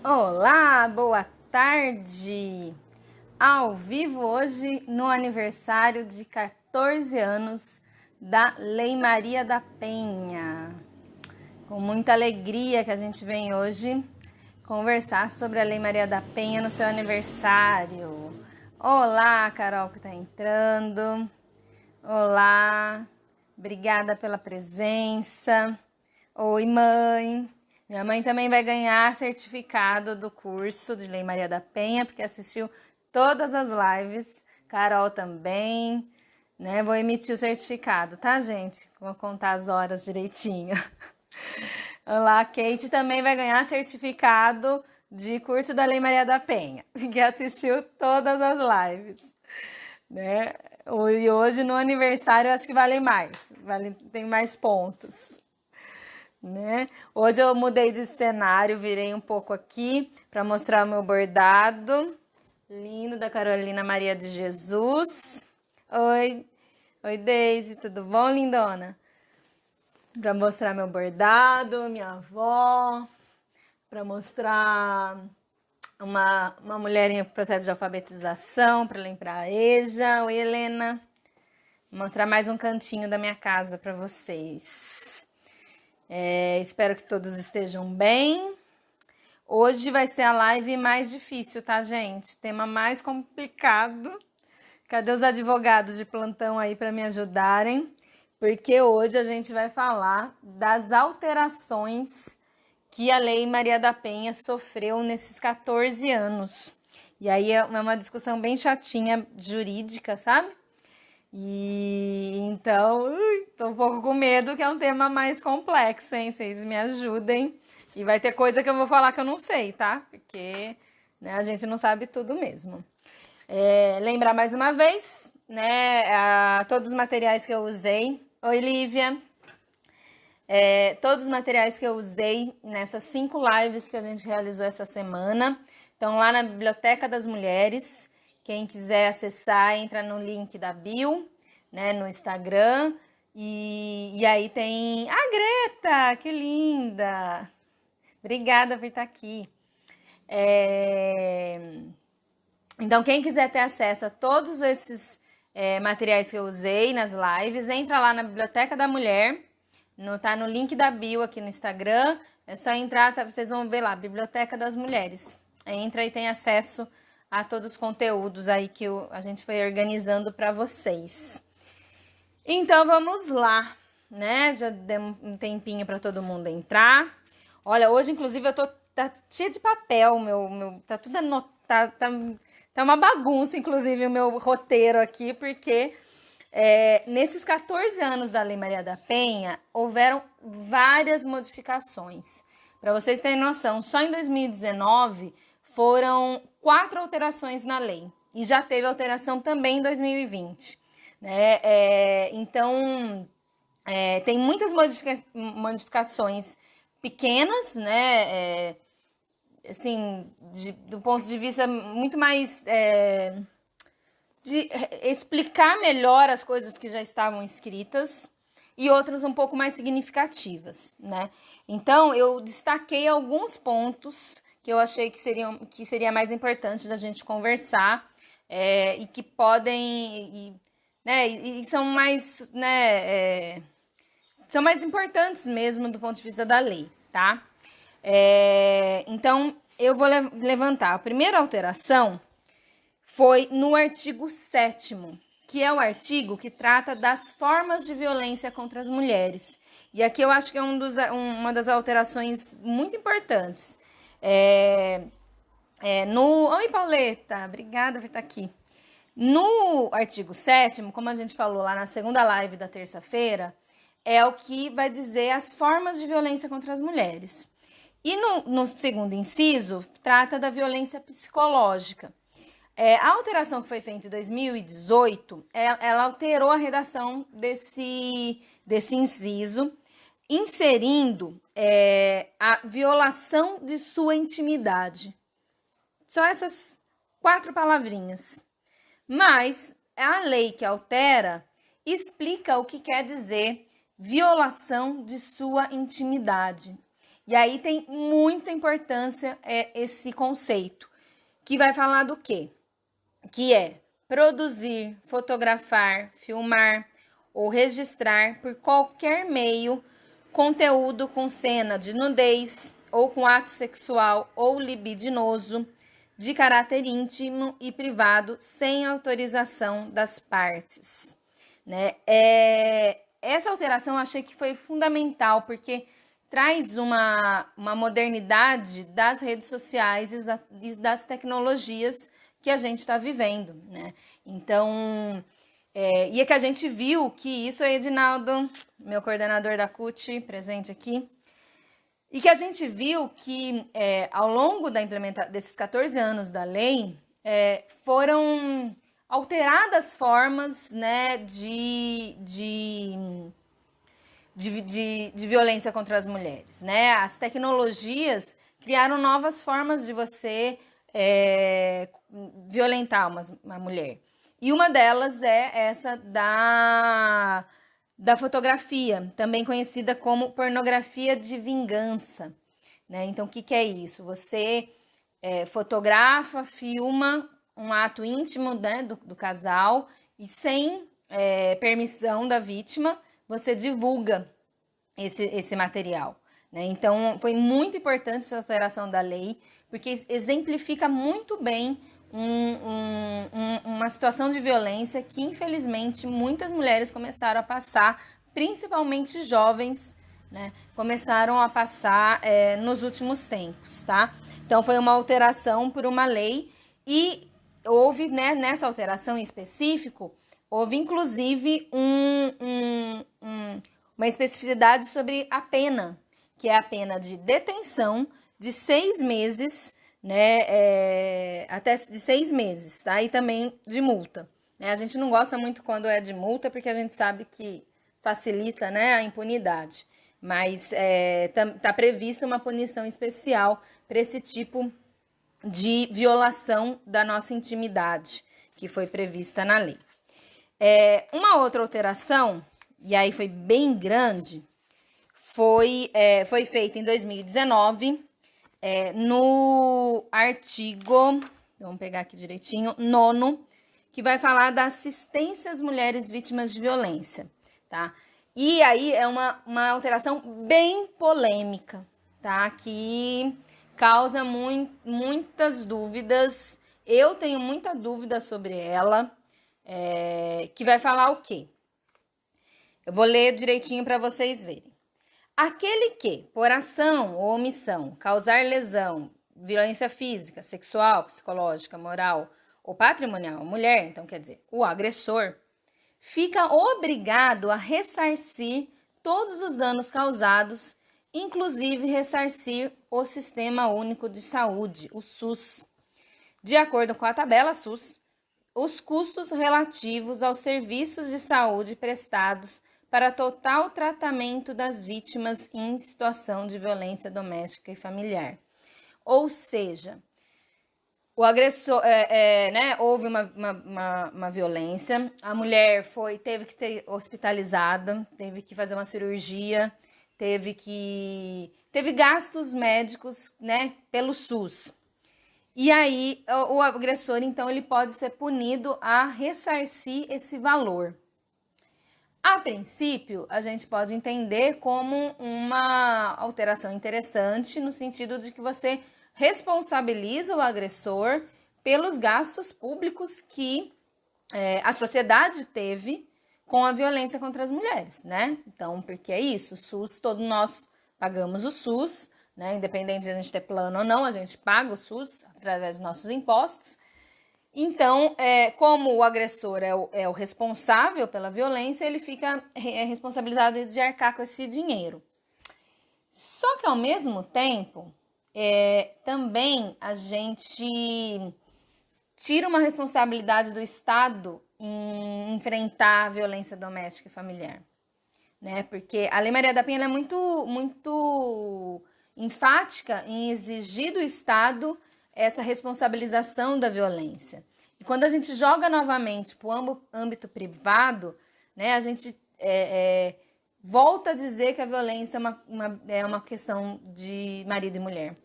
Olá, boa tarde! Ao vivo hoje no aniversário de 14 anos da Lei Maria da Penha. Com muita alegria que a gente vem hoje conversar sobre a Lei Maria da Penha no seu aniversário. Olá, Carol que está entrando. Olá, obrigada pela presença. Oi, mãe. Minha mãe também vai ganhar certificado do curso de Lei Maria da Penha, porque assistiu todas as lives. Carol também, né? Vou emitir o certificado, tá, gente? Vou contar as horas direitinho. Olá, Kate também vai ganhar certificado de curso da Lei Maria da Penha, porque assistiu todas as lives, né? E hoje no aniversário acho que vale mais, tem mais pontos. Né? Hoje eu mudei de cenário, virei um pouco aqui para mostrar o meu bordado lindo da Carolina Maria de Jesus. Oi Deise, tudo bom, lindona? Para mostrar meu bordado, minha avó, para mostrar uma mulher em processo de alfabetização, para lembrar a EJA. Oi, Helena. Vou mostrar mais um cantinho da minha casa para vocês. Espero que todos estejam bem. Hoje vai ser a live mais difícil, tá, gente? Tema mais complicado. Cadê os advogados de plantão aí para me ajudarem? Porque hoje a gente vai falar das alterações que a Lei Maria da Penha sofreu nesses 14 anos. E aí é uma discussão bem chatinha, jurídica, sabe? E então, tô um pouco com medo, que é um tema mais complexo, hein? Vocês me ajudem. E vai ter coisa que eu vou falar que eu não sei, tá? Porque né, a gente não sabe tudo mesmo. Lembrar mais uma vez, né? Todos os materiais que eu usei. Oi, Lívia. Todos os materiais que eu usei nessas 5 lives que a gente realizou essa semana. Então, lá na Biblioteca das Mulheres. Quem quiser acessar, entra no link da bio, né, no Instagram. E aí tem a Greta, que linda! Obrigada por estar aqui. Então, quem quiser ter acesso a todos esses materiais que eu usei nas lives, entra lá na Biblioteca da Mulher, tá no link da bio aqui no Instagram. É só entrar, vocês vão ver lá, Biblioteca das Mulheres. Entra e tem acesso a todos os conteúdos aí que a gente foi organizando para vocês. Então vamos lá, né? Já deu um tempinho para todo mundo entrar. Olha, hoje inclusive tá cheia de papel, tá tudo anotado, tá uma bagunça inclusive o meu roteiro aqui, porque nesses 14 anos da Lei Maria da Penha houveram várias modificações. Para vocês terem noção, só em 2019 foram 4 alterações na lei. E já teve alteração também em 2020. Né? Então, tem muitas modificações pequenas, né? Assim, do ponto de vista muito mais de explicar melhor as coisas que já estavam escritas e outras um pouco mais significativas, né? Então, eu destaquei alguns pontos que eu achei que seria mais importante da gente conversar e que podem, né, e são mais, né, são mais importantes mesmo do ponto de vista da lei, tá? Então, eu vou levantar. A primeira alteração foi no artigo 7º, que é o artigo que trata das formas de violência contra as mulheres. E aqui eu acho que é uma das alterações muito importantes. Oi, Pauleta, obrigada por estar aqui. No artigo 7º, como a gente falou lá na segunda live da terça-feira, é o que vai dizer as formas de violência contra as mulheres. E no segundo inciso, trata da violência psicológica. A alteração que foi feita em 2018, ela alterou a redação desse inciso, inserindo a violação de sua intimidade. Só essas 4 palavrinhas. Mas a lei que altera explica o que quer dizer violação de sua intimidade. E aí tem muita importância esse conceito, que vai falar do quê? Que é produzir, fotografar, filmar ou registrar por qualquer meio conteúdo com cena de nudez ou com ato sexual ou libidinoso de caráter íntimo e privado sem autorização das partes, né? Essa alteração eu achei que foi fundamental, porque traz uma modernidade das redes sociais e das tecnologias que a gente está vivendo, né? Então, e é que a gente viu que isso, Edinaldo, meu coordenador da CUT, presente aqui, e que a gente viu que ao longo da implementação desses 14 anos da lei, foram alteradas formas, né, de violência contra as mulheres, né? As tecnologias criaram novas formas de você violentar uma mulher. E uma delas é essa da fotografia, também conhecida como pornografia de vingança, né? Então, o que é isso? Você fotografa, filma um ato íntimo, né, do casal e sem permissão da vítima, você divulga esse material, né? Então, foi muito importante essa alteração da lei, porque exemplifica muito bem uma situação de violência que, infelizmente, muitas mulheres começaram a passar, principalmente jovens, né? Começaram a passar nos últimos tempos, tá? Então, foi uma alteração por uma lei e houve, né, nessa alteração em específico, houve, inclusive, uma especificidade sobre a pena, que é a pena de detenção de 6 meses, né, até de 6 meses, tá? E também de multa, né? A gente não gosta muito quando é de multa, porque a gente sabe que facilita, né, a impunidade. Mas tá prevista uma punição especial para esse tipo de violação da nossa intimidade, que foi prevista na lei. Uma outra alteração, e aí foi bem grande, foi feita em 2019, no artigo, vamos pegar aqui direitinho, 9º, que vai falar da assistência às mulheres vítimas de violência, tá? E aí é uma alteração bem polêmica, tá? Que causa muitas dúvidas. Eu tenho muita dúvida sobre ela, que vai falar o quê? Eu vou ler direitinho para vocês verem. Aquele que, por ação ou omissão, causar lesão, violência física, sexual, psicológica, moral ou patrimonial à mulher, então quer dizer, o agressor, fica obrigado a ressarcir todos os danos causados, inclusive ressarcir o Sistema Único de Saúde, o SUS. De acordo com a tabela SUS, os custos relativos aos serviços de saúde prestados para total tratamento das vítimas em situação de violência doméstica e familiar. Ou seja, o agressor, né, houve uma violência, a mulher teve que ser hospitalizada, teve que fazer uma cirurgia, teve gastos médicos, né, pelo SUS. E aí, o agressor, então, ele pode ser punido a ressarcir esse valor. A princípio, a gente pode entender como uma alteração interessante, no sentido de que você responsabiliza o agressor pelos gastos públicos que a sociedade teve com a violência contra as mulheres, né? Então, porque é isso, o SUS, todos nós pagamos o SUS, né? Independente de a gente ter plano ou não, a gente paga o SUS através dos nossos impostos. Então, como o agressor é o responsável pela violência, ele fica responsabilizado de arcar com esse dinheiro. Só que, ao mesmo tempo, também a gente tira uma responsabilidade do Estado em enfrentar a violência doméstica e familiar, né? Porque a Lei Maria da Penha é muito enfática em exigir do Estado essa responsabilização da violência. E quando a gente joga novamente para o âmbito privado, né, a gente volta a dizer que a violência é uma questão de marido e mulher,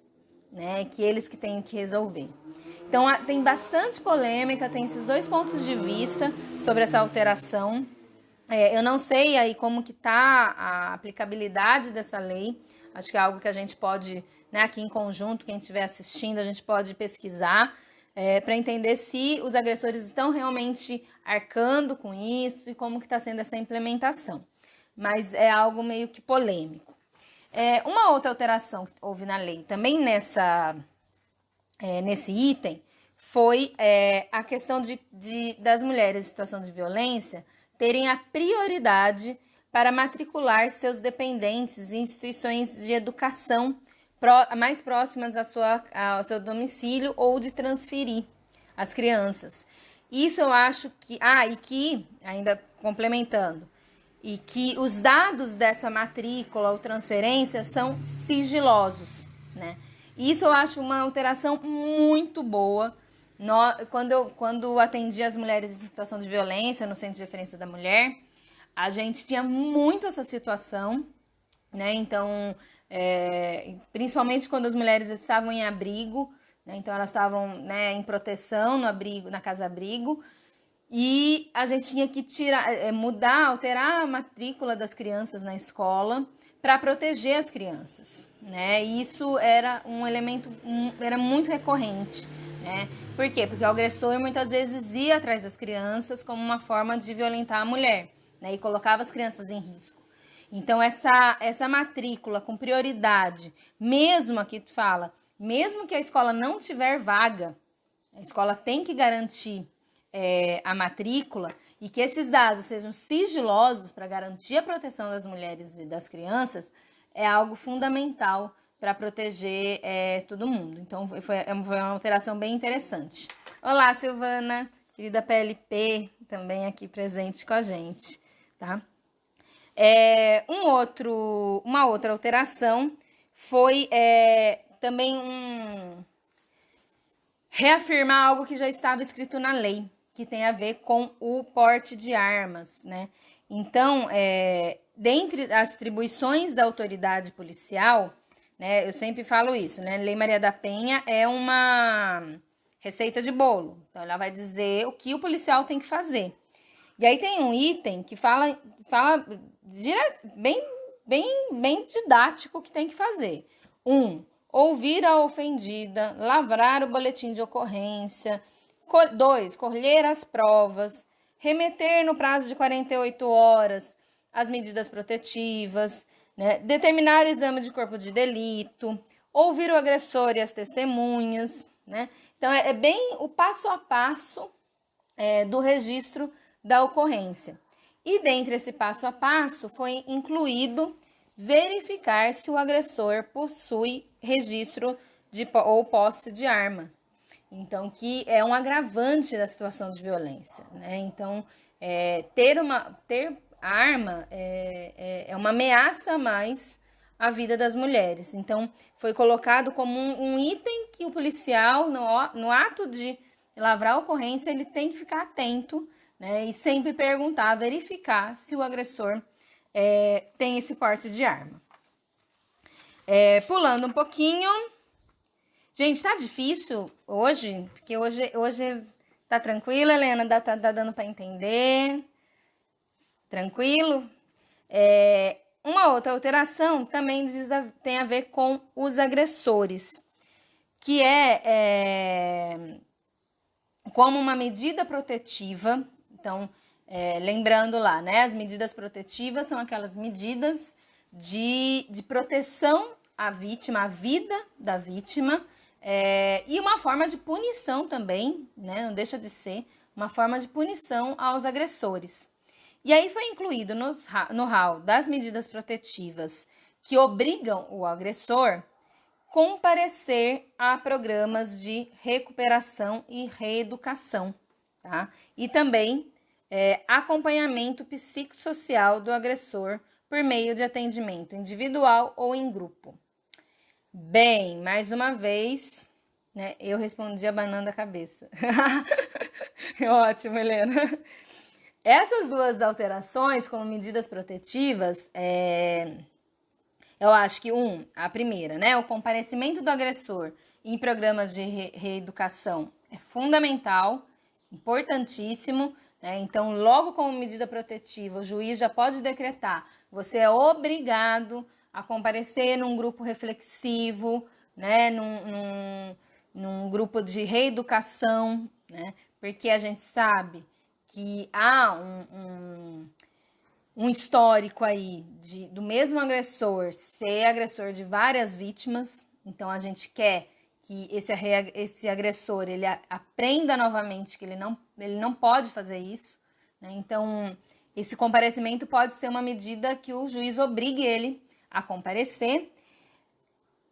né? Que eles que têm que resolver. Então, tem bastante polêmica, tem esses dois pontos de vista sobre essa alteração. Eu não sei aí como que tá a aplicabilidade dessa lei. Acho que é algo que a gente pode, né, aqui em conjunto, quem estiver assistindo, a gente pode pesquisar para entender se os agressores estão realmente arcando com isso e como que está sendo essa implementação. Mas é algo meio que polêmico. Uma outra alteração que houve na lei, também nesse item, foi a questão das mulheres em situação de violência terem a prioridade para matricular seus dependentes em instituições de educação mais próximas ao seu domicílio ou de transferir as crianças. Isso eu acho que... e que, ainda complementando, e que os dados dessa matrícula ou transferência são sigilosos, né? Isso eu acho uma alteração muito boa. Quando atendi as mulheres em situação de violência no Centro de Referência da Mulher, a gente tinha muito essa situação, né? Então, principalmente quando as mulheres estavam em abrigo, né? Então elas estavam, né, em proteção no abrigo, na casa-abrigo, e a gente tinha que alterar a matrícula das crianças na escola para proteger as crianças, né? E isso era um elemento, era muito recorrente, né? Por quê? Porque o agressor muitas vezes ia atrás das crianças como uma forma de violentar a mulher, né? E colocava as crianças em risco. Então, essa matrícula com prioridade, mesmo que a escola não tiver vaga, a escola tem que garantir a matrícula e que esses dados sejam sigilosos para garantir a proteção das mulheres e das crianças, é algo fundamental para proteger todo mundo. Então, foi uma alteração bem interessante. Olá, Silvana, querida PLP, também aqui presente com a gente, tá? Uma outra alteração foi também reafirmar algo que já estava escrito na lei, que tem a ver com o porte de armas, né? Então, dentre as atribuições da autoridade policial, né, eu sempre falo isso, né? Lei Maria da Penha é uma receita de bolo. Então, ela vai dizer o que o policial tem que fazer. E aí tem um item que fala bem didático o que tem que fazer. 1. Ouvir a ofendida, lavrar o boletim de ocorrência. 2. Colher as provas, remeter no prazo de 48 horas as medidas protetivas, né? Determinar o exame de corpo de delito, ouvir o agressor e as testemunhas, né? Então, é bem o passo a passo do registro da ocorrência. E dentre esse passo a passo foi incluído verificar se o agressor possui registro ou posse de arma. Então, que é um agravante da situação de violência, né? Então, ter arma é uma ameaça a mais à vida das mulheres. Então, foi colocado como um item que o policial, no ato de lavrar a ocorrência, ele tem que ficar atento, né? E sempre perguntar, verificar se o agressor tem esse porte de arma. Pulando um pouquinho. Gente, tá difícil hoje? Porque hoje tá tranquilo, Helena? Tá dando para entender? Tranquilo? Uma outra alteração também tem a ver com os agressores, que como uma medida protetiva. Então, lembrando lá, né? As medidas protetivas são aquelas medidas de proteção à vítima, à vida da vítima, e uma forma de punição também, né? Não deixa de ser uma forma de punição aos agressores. E aí foi incluído no rol das medidas protetivas que obrigam o agressor comparecer a programas de recuperação e reeducação, tá? E também acompanhamento psicossocial do agressor por meio de atendimento individual ou em grupo. Bem, mais uma vez, né, eu respondi abanando a cabeça. Ótimo, Helena. Essas duas alterações como medidas protetivas, eu acho que, a primeira, né? O comparecimento do agressor em programas de reeducação é fundamental, importantíssimo, né? Então, logo como medida protetiva, o juiz já pode decretar, você é obrigado a comparecer num grupo reflexivo, né? Num grupo de reeducação, né? Porque a gente sabe que há um histórico aí do mesmo agressor ser agressor de várias vítimas. Então a gente quer que esse agressor ele aprenda novamente que ele não pode fazer isso, né? Então esse comparecimento pode ser uma medida que o juiz obrigue ele a comparecer.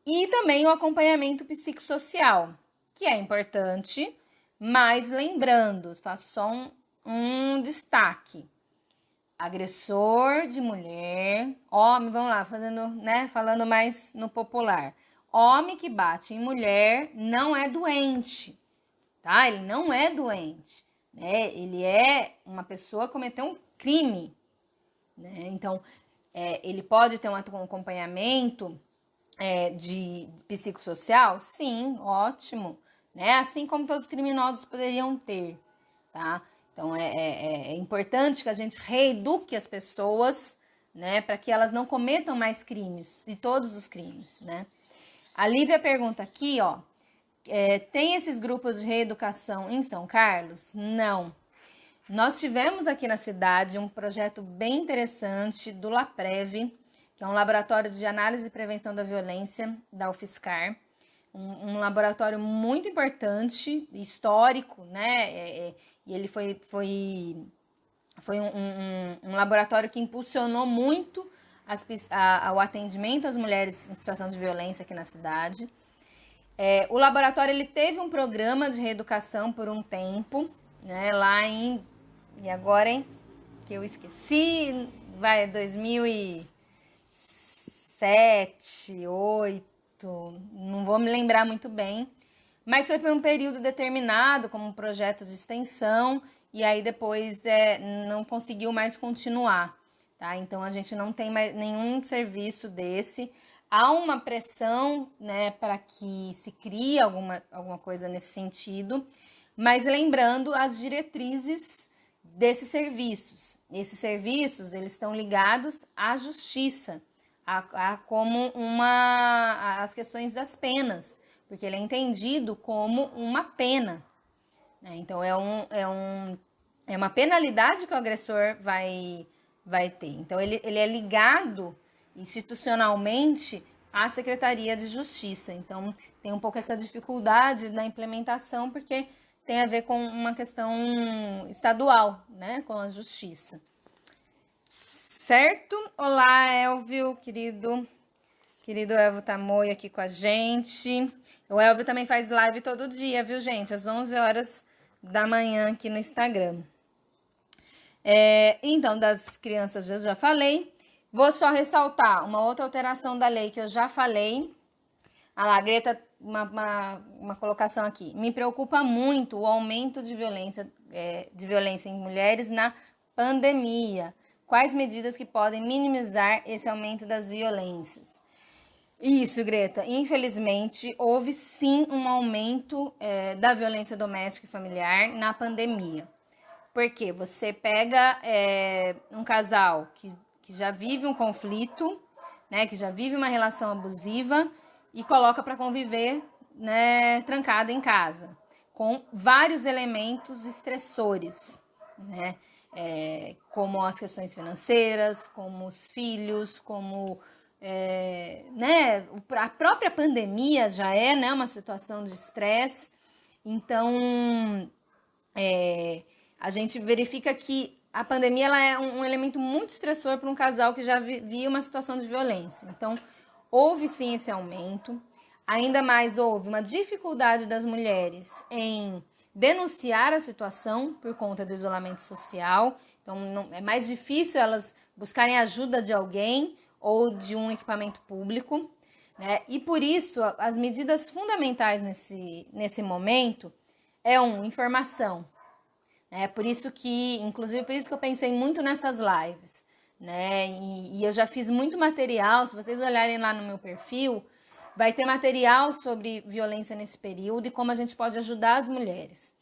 E também o acompanhamento psicossocial, que é importante, mas lembrando, faço só um destaque. Agressor de mulher, homem, vamos lá, falando mais no popular. Homem que bate em mulher não é doente, tá? Ele não é doente, né? Ele é uma pessoa que cometeu um crime, né? Então, ele pode ter um acompanhamento de psicossocial? Sim, ótimo, né? Assim como todos os criminosos poderiam ter, tá? Então, é importante que a gente reeduque as pessoas, né? Para que elas não cometam mais crimes, de todos os crimes, né? A Lívia pergunta aqui, ó, tem esses grupos de reeducação em São Carlos? Não. Nós tivemos aqui na cidade um projeto bem interessante do LAPREV, que é um laboratório de análise e prevenção da violência da UFSCar, um laboratório muito importante, histórico, né? E ele foi um laboratório que impulsionou muito o atendimento às mulheres em situação de violência aqui na cidade. O laboratório ele teve um programa de reeducação por um tempo, né? E agora, hein? Que eu esqueci, 2007, 2008, não vou me lembrar muito bem, mas foi por um período determinado, como um projeto de extensão, e aí depois não conseguiu mais continuar, tá? Então a gente não tem mais nenhum serviço desse. Há uma pressão, né, para que se crie alguma coisa nesse sentido, mas lembrando as diretrizes desses serviços. Esses serviços, eles estão ligados à justiça, como as questões das penas, porque ele é entendido como uma pena, né? Então, é uma penalidade que o agressor vai ter. Então, ele é ligado institucionalmente à Secretaria de Justiça. Então, tem um pouco essa dificuldade na implementação, porque tem a ver com uma questão estadual, né, com a justiça. Certo? Olá, Elvio, querido Elvio Tamoio aqui com a gente. O Elvio também faz live todo dia, viu, gente? Às 11 horas da manhã aqui no Instagram. Então, das crianças eu já falei. Vou só ressaltar uma outra alteração da lei que eu já falei. A Greta, uma colocação aqui. Me preocupa muito o aumento de violência em mulheres na pandemia. Quais medidas que podem minimizar esse aumento das violências? Isso, Greta. Infelizmente, houve sim um aumento da violência doméstica e familiar na pandemia. Porque você pega um casal que já vive um conflito, né, que já vive uma relação abusiva e coloca para conviver, né, trancada em casa, com vários elementos estressores, né, como as questões financeiras, como os filhos, como né, a própria pandemia já né, uma situação de estresse. Então, a gente verifica que a pandemia ela é um elemento muito estressor para um casal que já vivia uma situação de violência. Então, houve sim esse aumento. Ainda mais houve uma dificuldade das mulheres em denunciar a situação por conta do isolamento social. Então, é mais difícil elas buscarem ajuda de alguém ou de um equipamento público, né? E por isso, as medidas fundamentais nesse momento informação. É por isso que, inclusive, por isso que eu pensei muito nessas lives, né? E eu já fiz muito material. Se vocês olharem lá no meu perfil, vai ter material sobre violência nesse período e como a gente pode ajudar as mulheres.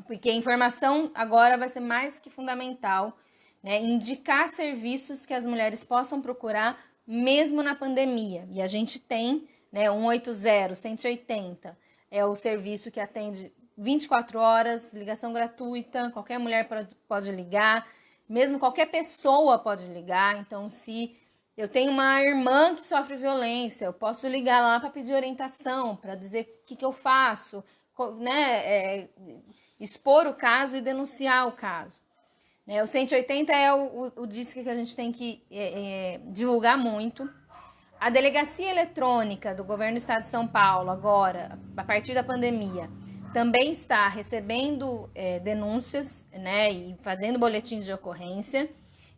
Porque a informação agora vai ser mais que fundamental, né? Indicar serviços que as mulheres possam procurar mesmo na pandemia. E a gente tem, né, 180, 180, é o serviço que atende 24 horas, ligação gratuita, qualquer mulher pode ligar, mesmo qualquer pessoa pode ligar. Então, se eu tenho uma irmã que sofre violência, eu posso ligar lá para pedir orientação, para dizer o que eu faço, né? Expor o caso e denunciar o caso. O 180 é o disque que a gente tem que divulgar muito. A delegacia eletrônica do governo do estado de São Paulo, agora, a partir da pandemia, também está recebendo denúncias, né, e fazendo boletim de ocorrência.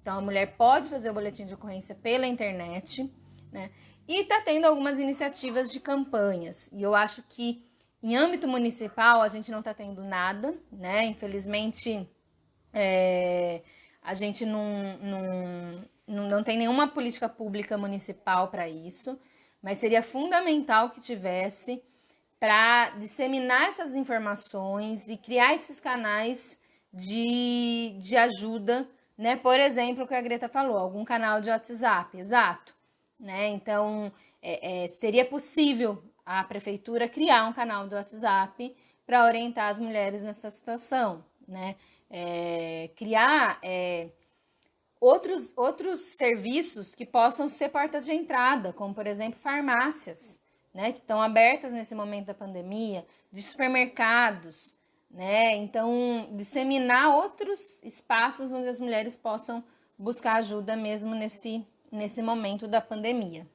Então, a mulher pode fazer o boletim de ocorrência pela internet, né, e está tendo algumas iniciativas de campanhas. E eu acho que, em âmbito municipal, a gente não está tendo nada, né, infelizmente, a gente não tem nenhuma política pública municipal para isso, mas seria fundamental que tivesse para disseminar essas informações e criar esses canais de ajuda, né? Por exemplo, o que a Greta falou, algum canal de WhatsApp, exato, né? Então, seria possível a prefeitura criar um canal do WhatsApp para orientar as mulheres nessa situação, né? Criar outros serviços que possam ser portas de entrada, como, por exemplo, farmácias, né, que estão abertas nesse momento da pandemia, de supermercados, né? Então, disseminar outros espaços onde as mulheres possam buscar ajuda mesmo nesse momento da pandemia.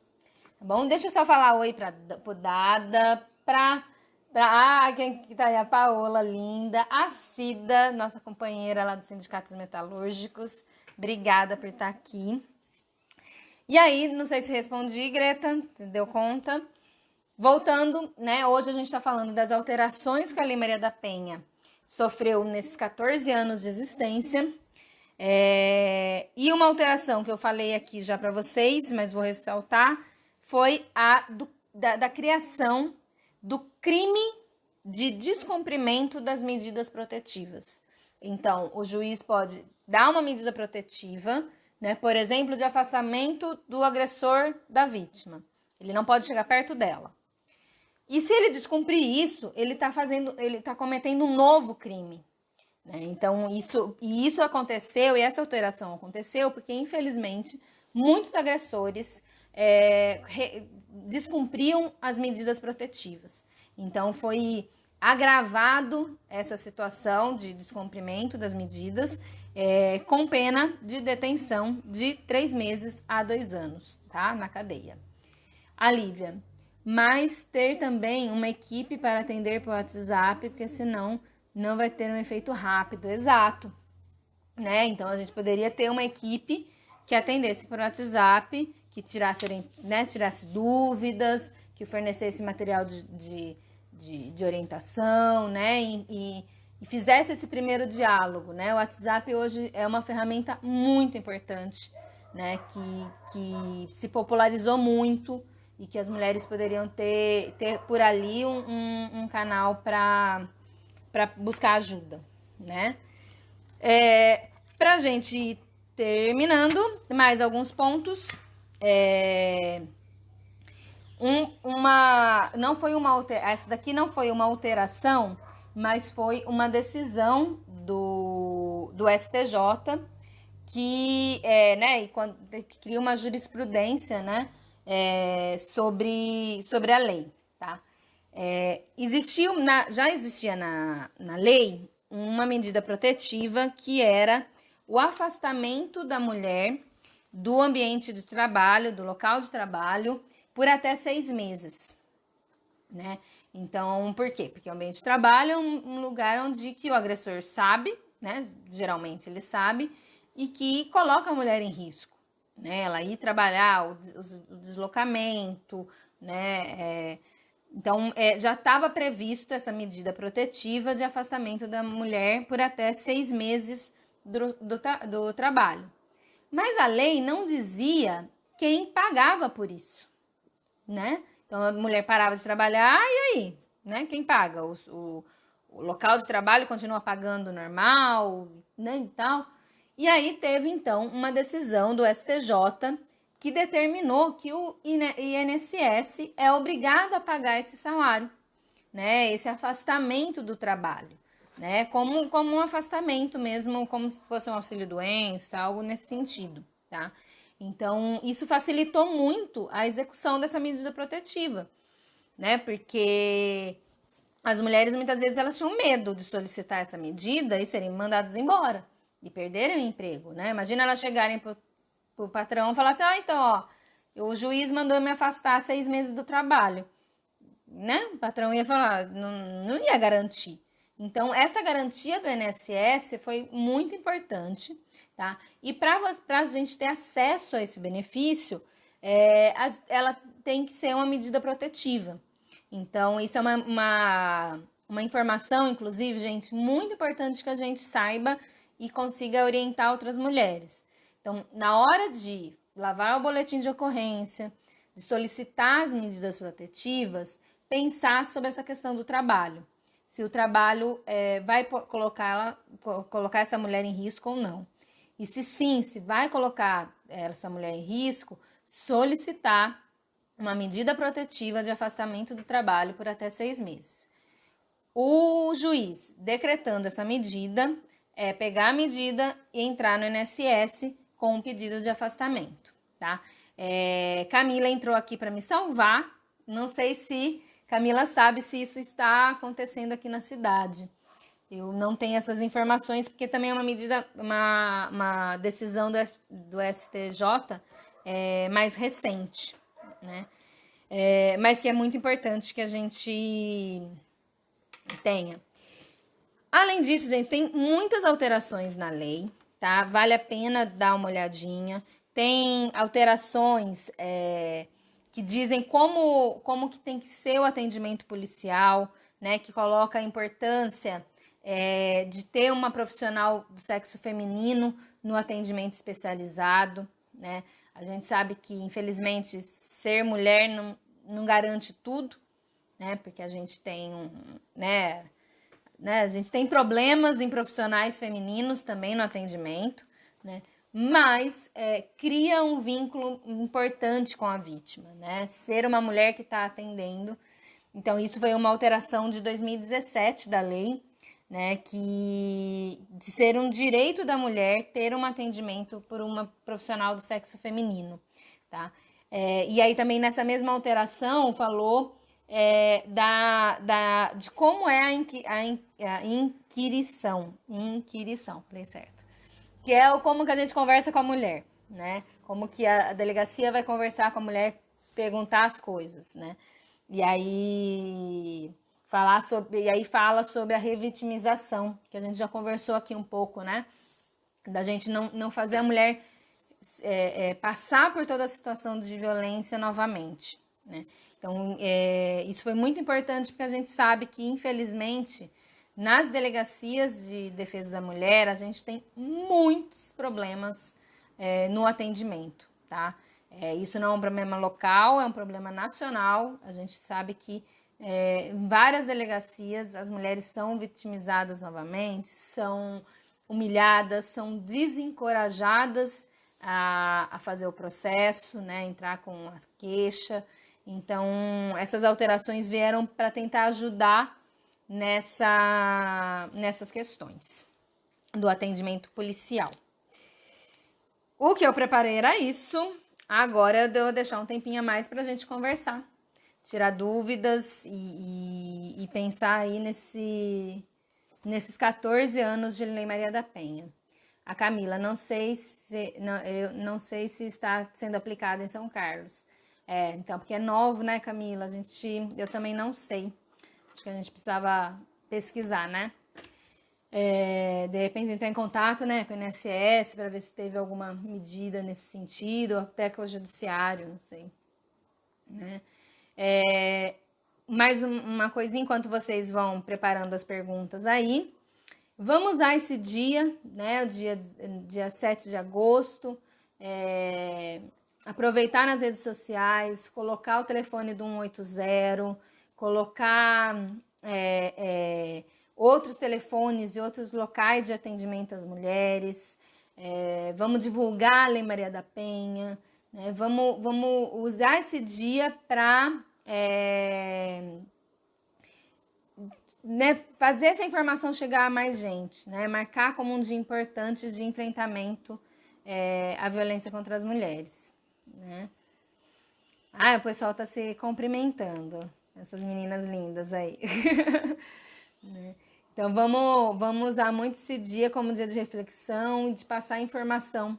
Tá bom? Deixa eu só falar oi para o Dada, quem que tá aí? A Paola, linda. A Cida, nossa companheira lá do Sindicatos Metalúrgicos. Obrigada por estar aqui. E aí, não sei se respondi, Greta, você deu conta? Voltando, né? Hoje a gente está falando das alterações que a Lei Maria da Penha sofreu nesses 14 anos de existência. E uma alteração que eu falei aqui já para vocês, mas vou ressaltar, foi a da criação do crime de descumprimento das medidas protetivas. Então, o juiz pode dar uma medida protetiva, né, por exemplo, de afastamento do agressor da vítima. Ele não pode chegar perto dela. E se ele descumprir isso, ele está cometendo um novo crime, né? Então, isso aconteceu, e essa alteração aconteceu porque, infelizmente, muitos agressores descumpriam as medidas protetivas. Então, foi agravado essa situação de descumprimento das medidas, com pena de detenção de 3 meses a 2 anos, tá? Na cadeia. A Lívia, mas ter também uma equipe para atender por WhatsApp, porque senão não vai ter um efeito rápido, exato, né? Então, a gente poderia ter uma equipe que atendesse por WhatsApp, que tirasse dúvidas, que fornecesse material de orientação, né? E fizesse esse primeiro diálogo, né? O WhatsApp hoje é uma ferramenta muito importante, né? Que se popularizou muito e que as mulheres poderiam ter por ali um canal para buscar ajuda, né? Pra gente ir terminando, mais alguns pontos. Essa daqui não foi uma alteração, mas foi uma decisão do STJ que cria uma jurisprudência, né, sobre a lei, tá? Já existia na lei uma medida protetiva que era o afastamento da mulher do ambiente de trabalho, do local de trabalho, por até 6 meses, né? Então, por quê? Porque o ambiente de trabalho é um lugar onde que o agressor sabe, né? Geralmente ele sabe, e que coloca a mulher em risco, né? Ela ir trabalhar, o deslocamento, né? Então, já estava previsto essa medida protetiva de afastamento da mulher por até 6 meses do trabalho. Mas a lei não dizia quem pagava por isso, né? Então, a mulher parava de trabalhar, e aí? Né? Quem paga? O local de trabalho continua pagando normal, né, e tal. E aí teve, então, uma decisão do STJ que determinou que o INSS é obrigado a pagar esse salário, né, esse afastamento do trabalho, né, como um afastamento mesmo, como se fosse um auxílio-doença, algo nesse sentido, tá? Então, isso facilitou muito a execução dessa medida protetiva, né, porque as mulheres, muitas vezes, elas tinham medo de solicitar essa medida e serem mandadas embora e perderem o emprego, né? Imagina elas chegarem pro patrão e falar assim, então, ó, o juiz mandou me afastar 6 meses do trabalho, né? O patrão ia falar, não ia garantir. Então, essa garantia do INSS foi muito importante, tá? E para a gente ter acesso a esse benefício, ela tem que ser uma medida protetiva. Então, isso é uma informação, inclusive, gente, muito importante que a gente saiba e consiga orientar outras mulheres. Então, na hora de lavar o boletim de ocorrência, de solicitar as medidas protetivas, pensar sobre essa questão do trabalho. Se o trabalho vai colocar essa mulher em risco ou não. E se sim, se vai colocar essa mulher em risco, solicitar uma medida protetiva de afastamento do trabalho por até 6 meses. O juiz, decretando essa medida, pegar a medida e entrar no INSS com um pedido de afastamento, tá? Camila entrou aqui para me salvar. Não sei se Camila sabe se isso está acontecendo aqui na cidade. Eu não tenho essas informações, porque também é uma medida, uma decisão do STJ mais recente, né? Mas que é muito importante que a gente tenha. Além disso, gente, tem muitas alterações na lei, tá? Vale a pena dar uma olhadinha. Tem alterações que dizem como que tem que ser o atendimento policial, né? Que coloca a importância de ter uma profissional do sexo feminino no atendimento especializado, né? A gente sabe que, infelizmente, ser mulher não garante tudo, né? Porque a gente tem a gente tem problemas em profissionais femininos também no atendimento, né? Mas cria um vínculo importante com a vítima, né? Ser uma mulher que está atendendo. Então, isso foi uma alteração de 2017 da lei, né? Que de ser um direito da mulher ter um atendimento por uma profissional do sexo feminino, tá? E aí também nessa mesma alteração falou de como é a inquirição, falei certo, que é como que a gente conversa com a mulher, né? Como que a delegacia vai conversar com a mulher, perguntar as coisas, né? E aí fala sobre a revitimização, que a gente já conversou aqui um pouco, né? Da gente não fazer a mulher passar por toda a situação de violência novamente, né? Então, isso foi muito importante porque a gente sabe que, infelizmente, nas delegacias de defesa da mulher, a gente tem muitos problemas no atendimento, tá? Isso não é um problema local, é um problema nacional. A gente sabe que em várias delegacias as mulheres são vitimizadas novamente, são humilhadas, são desencorajadas a fazer o processo, né? Entrar com a queixa. Então, essas alterações vieram para tentar ajudar nessas questões do atendimento policial. O que eu preparei era isso. Agora eu vou deixar um tempinho a mais para a gente conversar, tirar dúvidas e pensar aí nesses 14 anos de Lei Maria da Penha. A Camila, eu não sei se está sendo aplicada em São Carlos. Então, porque é novo, né, Camila? Eu também não sei. Acho que a gente precisava pesquisar, né? De repente entrar em contato, né, com o INSS para ver se teve alguma medida nesse sentido, até com o judiciário, não sei, né? mais uma coisinha enquanto vocês vão preparando as perguntas aí. Vamos usar esse dia, né, o dia 7 de agosto, aproveitar nas redes sociais, colocar o telefone do 180, colocar outros telefones e outros locais de atendimento às mulheres, vamos divulgar a Lei Maria da Penha, né, vamos usar esse dia para né, fazer essa informação chegar a mais gente, né, marcar como um dia importante de enfrentamento à violência contra as mulheres. Né? O pessoal tá se cumprimentando, essas meninas lindas aí. Né? Então vamos usar muito esse dia como dia de reflexão e de passar informação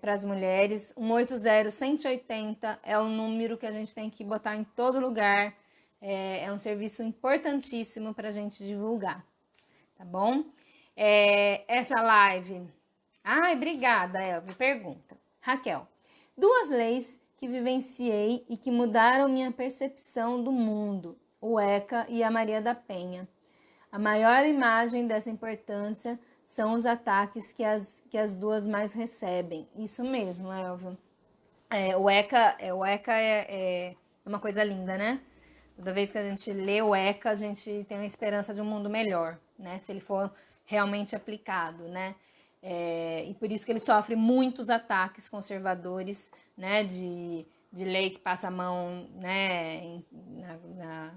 para as mulheres. 180-180 é o número que a gente tem que botar em todo lugar. É um serviço importantíssimo para a gente divulgar, tá bom? Essa live... obrigada, Elvia. Pergunta. Raquel, 2 leis que vivenciei e que mudaram minha percepção do mundo, o ECA e a Maria da Penha. A maior imagem dessa importância são os ataques que as duas mais recebem. Isso mesmo, Elvia. O ECA é uma coisa linda, né? Toda vez que a gente lê o ECA, a gente tem a esperança de um mundo melhor, né? Se ele for realmente aplicado, né? E por isso que ele sofre muitos ataques conservadores, né? De lei que passa a mão, né?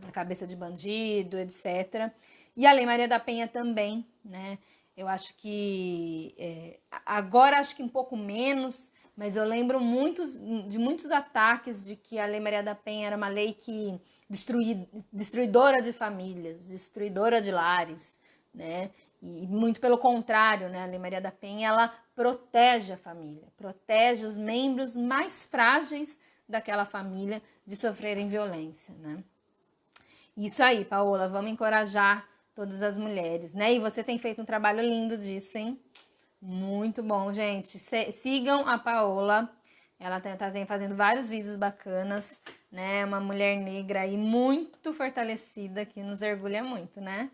Na cabeça de bandido, etc. E a Lei Maria da Penha também, né? Eu acho que agora acho que um pouco menos, mas eu lembro de muitos ataques de que a Lei Maria da Penha era uma lei que destruidora de famílias, destruidora de lares, né? E muito pelo contrário, né? A Lei Maria da Penha, ela protege a família, protege os membros mais frágeis daquela família de sofrerem violência, né? Isso aí, Paola, vamos encorajar todas as mulheres, né? E você tem feito um trabalho lindo disso, hein? Muito bom, gente. Sigam a Paola. Ela tá fazendo vários vídeos bacanas, né? Uma mulher negra aí muito fortalecida, que nos orgulha muito, né?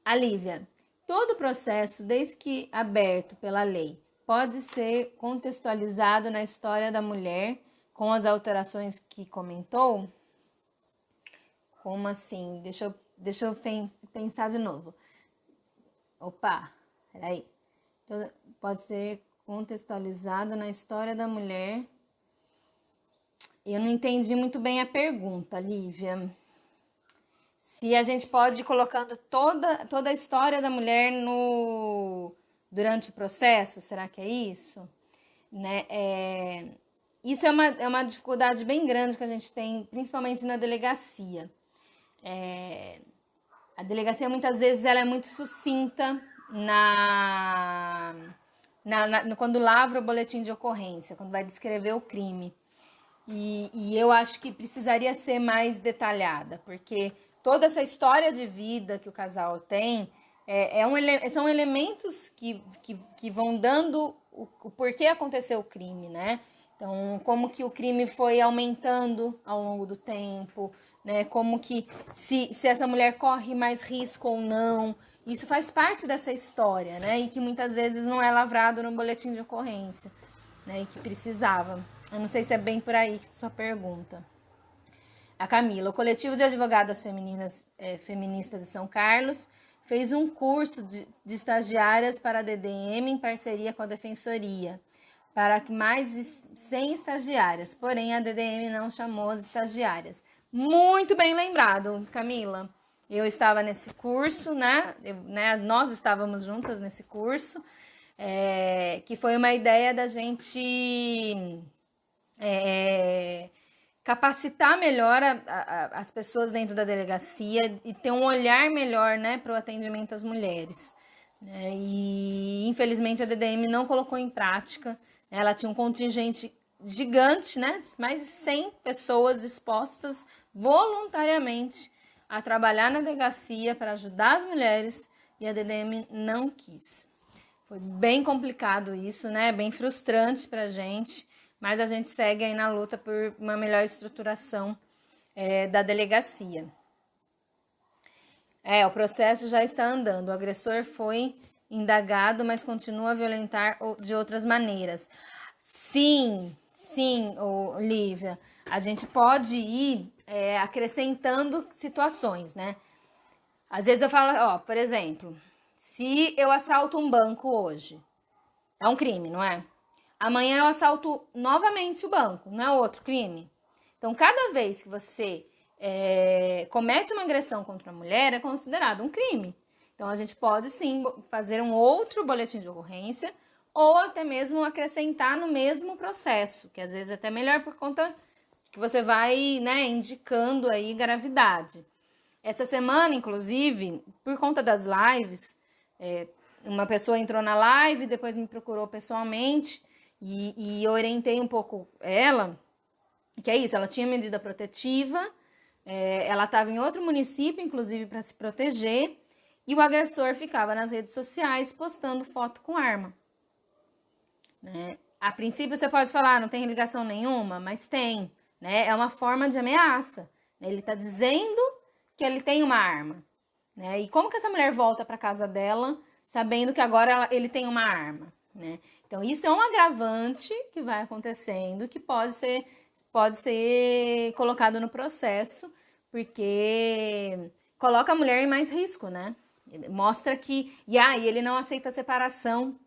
A Lívia, todo o processo, desde que aberto pela lei, pode ser contextualizado na história da mulher com as alterações que comentou? Como assim? Deixa eu pensar de novo. Opa, peraí. Então, pode ser contextualizado na história da mulher. Eu não entendi muito bem a pergunta, Lívia. Se a gente pode ir colocando toda a história da mulher durante o processo, será que é isso? Né? Isso é uma dificuldade bem grande que a gente tem, principalmente na delegacia. A delegacia, muitas vezes, ela é muito sucinta quando lavra o boletim de ocorrência, quando vai descrever o crime. E eu acho que precisaria ser mais detalhada, porque toda essa história de vida que o casal tem são elementos que vão dando o porquê aconteceu o crime, né? Então, como que o crime foi aumentando ao longo do tempo, né? Como que se essa mulher corre mais risco ou não. Isso faz parte dessa história, né? E que muitas vezes não é lavrado no boletim de ocorrência, né? E que precisava. Eu não sei se é bem por aí sua pergunta. A Camila, o coletivo de advogadas feministas de São Carlos fez um curso de estagiárias para a DDM em parceria com a Defensoria, para mais de 100 estagiárias, porém a DDM não chamou as estagiárias. Muito bem lembrado, Camila. Eu estava nesse curso, né? Nós estávamos juntas nesse curso, que foi uma ideia da gente capacitar melhor as pessoas dentro da delegacia e ter um olhar melhor, né, para o atendimento às mulheres. Né? E infelizmente a DDM não colocou em prática. Ela tinha um contingente gigante, né? Mais de 100 pessoas dispostas voluntariamente a trabalhar na delegacia para ajudar as mulheres e a DDM não quis. Foi bem complicado isso, né? Bem frustrante para a gente, mas a gente segue aí na luta por uma melhor estruturação da delegacia. O processo já está andando. O agressor foi indagado, mas continua a violentar de outras maneiras. Sim, Olivia. A gente pode ir acrescentando situações, né? Às vezes eu falo, por exemplo, se eu assalto um banco hoje, é um crime, não é? Amanhã eu assalto novamente o banco, não é outro crime? Então, cada vez que você comete uma agressão contra uma mulher, é considerado um crime. Então, a gente pode sim fazer um outro boletim de ocorrência ou até mesmo acrescentar no mesmo processo, que às vezes é até melhor por conta que você vai, né, indicando aí gravidade. Essa semana, inclusive, por conta das lives, uma pessoa entrou na live, depois me procurou pessoalmente e orientei um pouco ela, que é isso, ela tinha medida protetiva, ela estava em outro município, inclusive, para se proteger, e o agressor ficava nas redes sociais postando foto com arma. Né? A princípio você pode falar, não tem ligação nenhuma, mas tem, né? É uma forma de ameaça. Né? Ele está dizendo que ele tem uma arma. Né? E como que essa mulher volta para casa dela sabendo que agora ele tem uma arma? Né? Então isso é um agravante que vai acontecendo, que pode ser colocado no processo, porque coloca a mulher em mais risco, né? Mostra que... E ele não aceita a separação,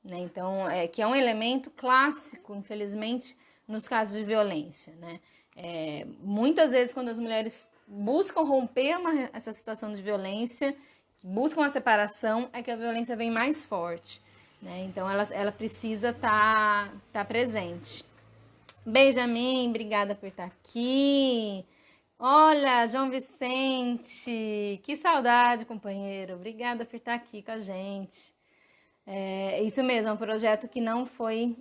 né? Então, que é um elemento clássico, infelizmente, nos casos de violência, né? Muitas vezes, quando as mulheres buscam romper essa situação de violência, buscam a separação, é que a violência vem mais forte, né? Então, ela precisa estar presente. Benjamin, obrigada por estar aqui. Olha, João Vicente, que saudade, companheiro. Obrigada por estar aqui com a gente. Isso mesmo, é um projeto que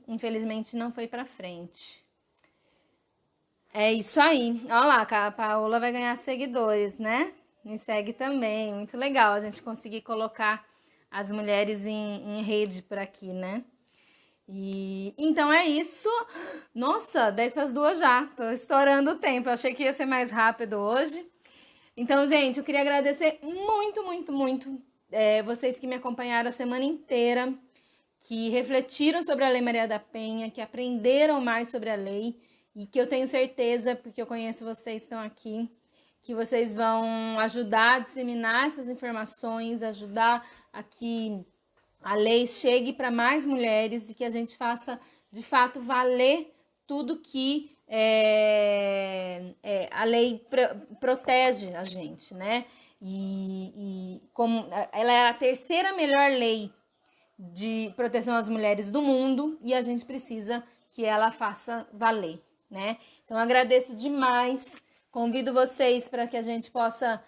infelizmente não foi para frente. É isso aí. Olha lá, a Paola vai ganhar seguidores, né? Me segue também. Muito legal a gente conseguir colocar as mulheres em rede por aqui, né? E então é isso. Nossa, 1:10 já. Tô estourando o tempo. Eu achei que ia ser mais rápido hoje. Então, gente, eu queria agradecer muito, muito, muito vocês que me acompanharam a semana inteira, que refletiram sobre a Lei Maria da Penha, que aprenderam mais sobre a lei e que eu tenho certeza, porque eu conheço vocês que estão aqui, que vocês vão ajudar a disseminar essas informações, ajudar a que a lei chegue para mais mulheres e que a gente faça, de fato, valer tudo que a lei protege a gente, né? E como ela é a terceira melhor lei de proteção às mulheres do mundo e a gente precisa que ela faça valer, né? Então, agradeço demais, convido vocês para que a gente possa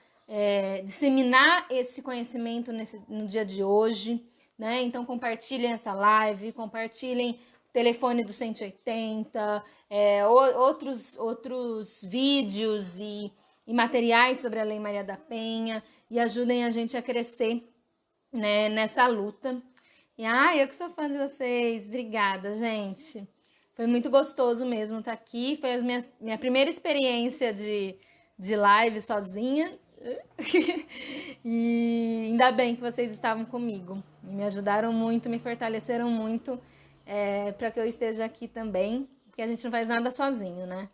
disseminar esse conhecimento no dia de hoje, né? Então, compartilhem essa live, compartilhem o telefone do 180, outros vídeos e materiais sobre a Lei Maria da Penha e ajudem a gente a crescer, né, nessa luta. E eu que sou fã de vocês, obrigada, gente. Foi muito gostoso mesmo estar aqui, foi a minha primeira experiência de live sozinha. E ainda bem que vocês estavam comigo, me ajudaram muito, me fortaleceram muito para que eu esteja aqui também, porque a gente não faz nada sozinho, né?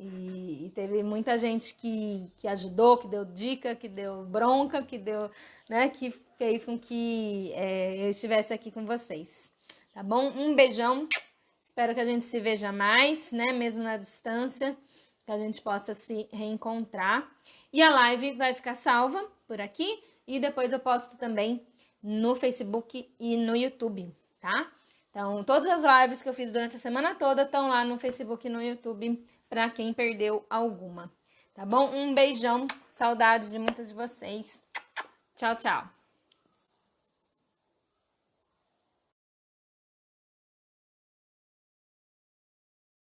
E teve muita gente que ajudou, que deu dica, que deu bronca, que deu, né, que fez com que eu estivesse aqui com vocês, tá bom? Um beijão, espero que a gente se veja mais, né, mesmo na distância, que a gente possa se reencontrar. E a live vai ficar salva por aqui e depois eu posto também no Facebook e no YouTube, tá? Então, todas as lives que eu fiz durante a semana toda estão lá no Facebook e no YouTube para quem perdeu alguma, tá bom? Um beijão, saudade de muitas de vocês. Tchau, tchau.